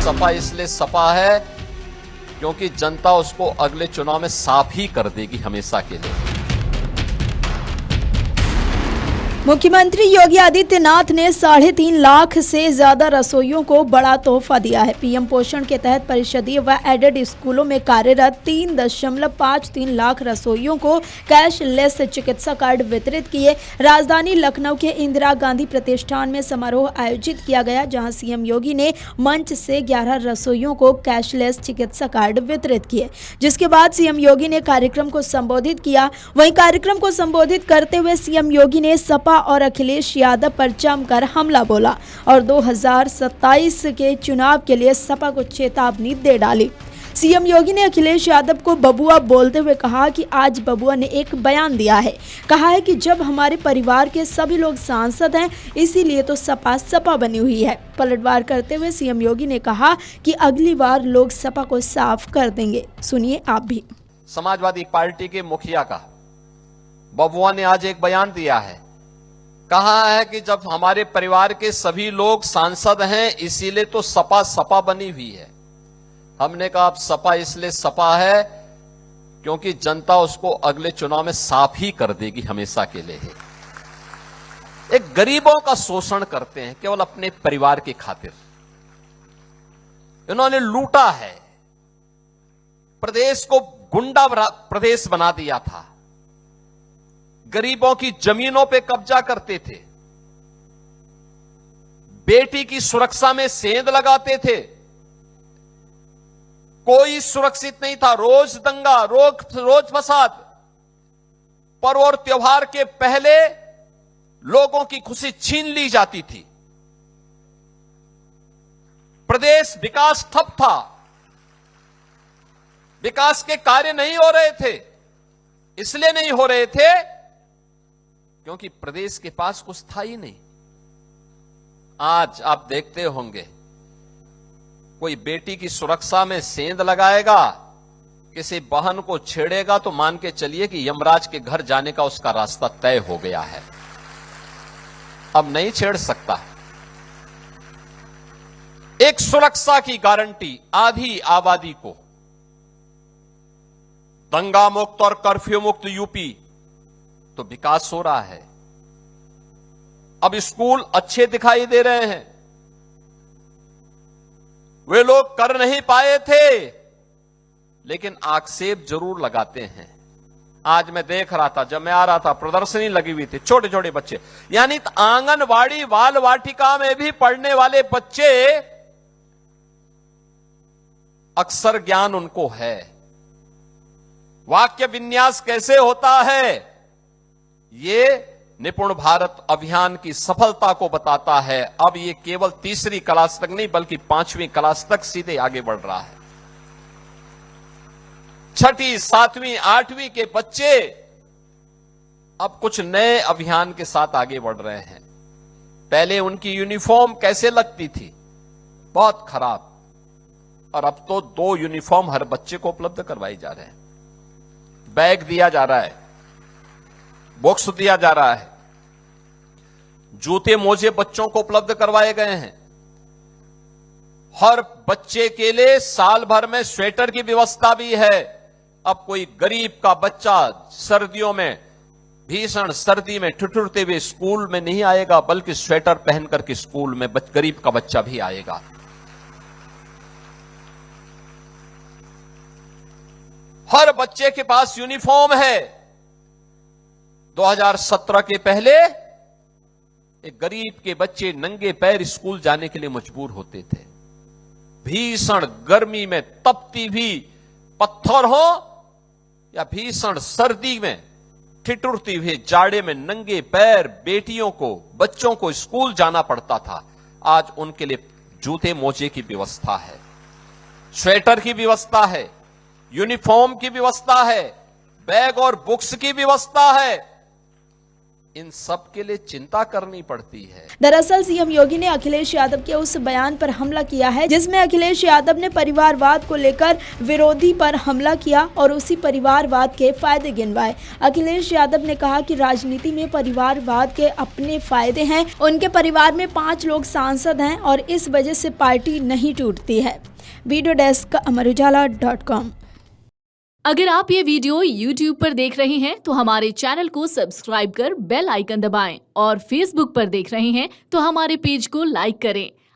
सपा इसलिए सपा है क्योंकि जनता उसको अगले चुनाव में साफ ही कर देगी हमेशा के लिए। मुख्यमंत्री योगी आदित्यनाथ ने 3.5 लाख से ज्यादा रसोइयों को बड़ा तोहफा दिया है। पीएम पोषण के तहत परिषदीय व एडेड स्कूलों में कार्यरत 3.53 लाख रसोइयों को कैशलेस चिकित्सा कार्ड वितरित किए। राजधानी लखनऊ के इंदिरा गांधी प्रतिष्ठान में समारोह आयोजित किया गया, जहां सीएम योगी ने मंच से 11 रसोइयों को कैशलेस चिकित्सा कार्ड वितरित किए, जिसके बाद सीएम योगी ने कार्यक्रम को संबोधित किया। वहीं कार्यक्रम को संबोधित करते हुए सीएम योगी ने सपा और अखिलेश यादव पर जमकर हमला बोला और 2027 के चुनाव के लिए सपा को चेतावनी दे डाली। सीएम योगी ने अखिलेश यादव को बबुआ बोलते हुए कहा कि आज बबुआ ने एक बयान दिया है, कहा है कि जब हमारे परिवार के सभी लोग सांसद हैं, इसीलिए तो सपा सपा बनी हुई है। पलटवार करते हुए सीएम योगी ने कहा कि अगली बार लोग सपा को साफ कर देंगे। सुनिए आप भी। समाजवादी पार्टी के मुखिया का बबुआ ने आज एक बयान दिया है, कहा है कि जब हमारे परिवार के सभी लोग सांसद हैं, इसीलिए तो सपा सपा बनी हुई है। हमने कहा अब सपा इसलिए सपा है क्योंकि जनता उसको अगले चुनाव में साफ ही कर देगी हमेशा के लिए। एक गरीबों का शोषण करते हैं केवल अपने परिवार की खातिर। इन्होंने लूटा है, प्रदेश को गुंडा प्रदेश बना दिया था, गरीबों की जमीनों पे कब्जा करते थे, बेटी की सुरक्षा में सेंध लगाते थे, कोई सुरक्षित नहीं था, रोज दंगा, रोज फसाद। पर्व और त्योहार के पहले लोगों की खुशी छीन ली जाती थी। प्रदेश विकास ठप था, विकास के कार्य नहीं हो रहे थे। इसलिए नहीं हो रहे थे क्योंकि प्रदेश के पास कुछ था ही नहीं। आज आप देखते होंगे, कोई बेटी की सुरक्षा में सेंध लगाएगा, किसी बहन को छेड़ेगा तो मान के चलिए कि यमराज के घर जाने का उसका रास्ता तय हो गया है, अब नहीं छेड़ सकता। एक सुरक्षा की गारंटी आधी आबादी को, दंगा मुक्त और कर्फ्यू मुक्त यूपी, तो विकास हो रहा है। अब स्कूल अच्छे दिखाई दे रहे हैं, वे लोग कर नहीं पाए थे लेकिन आक्षेप जरूर लगाते हैं। आज मैं देख रहा था, जब मैं आ रहा था प्रदर्शनी लगी हुई थी, छोटे छोटे बच्चे, यानी आंगनवाड़ी बाल वाटिका में भी पढ़ने वाले बच्चे, अक्षर ज्ञान उनको है, वाक्य विन्यास कैसे होता है, ये निपुण भारत अभियान की सफलता को बताता है। अब ये केवल तीसरी क्लास तक नहीं बल्कि 5वीं क्लास तक सीधे आगे बढ़ रहा है। 6ठी, 7वीं, 8वीं के बच्चे अब कुछ नए अभियान के साथ आगे बढ़ रहे हैं। पहले उनकी यूनिफॉर्म कैसे लगती थी, बहुत खराब, और अब तो 2 यूनिफॉर्म हर बच्चे को उपलब्ध करवाई जा रहे हैं। बैग दिया जा रहा है, बॉक्स दिया जा रहा है, जूते मोजे बच्चों को उपलब्ध करवाए गए हैं। हर बच्चे के लिए साल भर में स्वेटर की व्यवस्था भी है। अब कोई गरीब का बच्चा सर्दियों में, भीषण सर्दी में ठिठुरते हुए स्कूल में नहीं आएगा, बल्कि स्वेटर पहन करके स्कूल में गरीब का बच्चा भी आएगा। हर बच्चे के पास यूनिफॉर्म है। 2017 के पहले एक गरीब के बच्चे नंगे पैर स्कूल जाने के लिए मजबूर होते थे। भीषण गर्मी में तपती हुई पत्थर हो या भीषण सर्दी में ठिठुरती हुई जाड़े में नंगे पैर बेटियों को, बच्चों को स्कूल जाना पड़ता था। आज उनके लिए जूते मोजे की व्यवस्था है, स्वेटर की व्यवस्था है, यूनिफॉर्म की व्यवस्था है, बैग और बुक्स की व्यवस्था है। इन सब के लिए चिंता करनी पड़ती है। दरअसल सीएम योगी ने अखिलेश यादव के उस बयान पर हमला किया है जिसमें अखिलेश यादव ने परिवारवाद को लेकर विरोधी पर हमला किया और उसी परिवारवाद के फायदे गिनवाए। अखिलेश यादव ने कहा कि राजनीति में परिवारवाद के अपने फायदे हैं। उनके परिवार में 5 लोग सांसद हैं और इस वजह से पार्टी नहीं टूटती है। Video desk amarujala.com। अगर आप ये वीडियो YouTube पर देख रहे हैं तो हमारे चैनल को सब्सक्राइब कर बेल आइकन दबाएं और Facebook पर देख रहे हैं तो हमारे पेज को लाइक करें।